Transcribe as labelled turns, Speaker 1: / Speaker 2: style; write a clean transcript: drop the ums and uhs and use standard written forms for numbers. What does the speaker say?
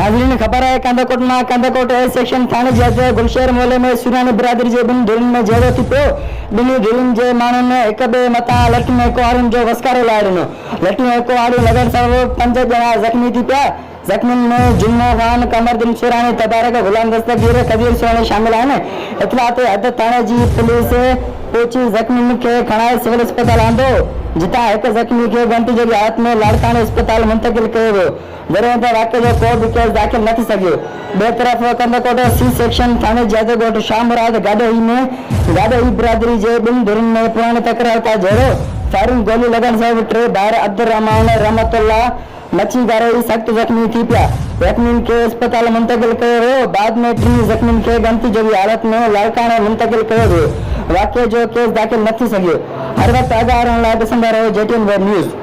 Speaker 1: नाज़रीन खबर है कंदाकोट सेक्शन थाने जज गुलशहर मोहल्ले में सुरानी बिरादरी जे बिन धुरिन में झगड़ो थी पियो। बिनी धुरिन जे माण्हुनि ने हिक ॿिए मथां लठियुनि ऐं कुहाड़ियुनि जो वसकारो लाहे ॾिनो। लठियूं ऐं कुहाड़ियूं लॻण सां 5 ॼणा ज़ख़्मी थी पिया। ज़ख़्मियुनि में जुम्मो खान, कमरदीन सुरानी, तबारक, गुलाम दस्तगीर, कबीर सोनी शामिल आहिनि। इतला ते हद थाणे जी पुलिस पहुची ज़ख़्मियुनि खे खणाए सिविल अस्पताल आंदो, जितां हिक ज़ख़्मी खे गंती जहिड़ी हालत में लाड़काने अस्पताल मुंतकिल कयो वियो। जॾहिं त वाक़े जो को बि केस दाख़िल न थी सघियो। ॿिए तरफ़ कंदाकोट सी सेक्शन थाणे जज ॻोठ शाह मुराद गाॾोई बिरादरी जे ॿिनि धुरिन में पुराणी तकरार था जहिड़ो फायरिंग गोली लॻण सां 3 ॿार अब्दुर रहमान रहमतुल्ला मची गारे सख्त ज़ख़्मी थी पिया। ज़ख़्मियुनि खे अस्पताल मुंतकिल कयो वियो। बाद में 3 ज़ख़्मियुनि खे गंती जहिड़ी हालत में लाड़काने मुंतकिल कयो वियो। वाक़े जो केस दाख़िल न थी सघियो। हर वक़्तु आगाह रहण लाइ ॾिसंदा रहो JTN वेब न्यूज़।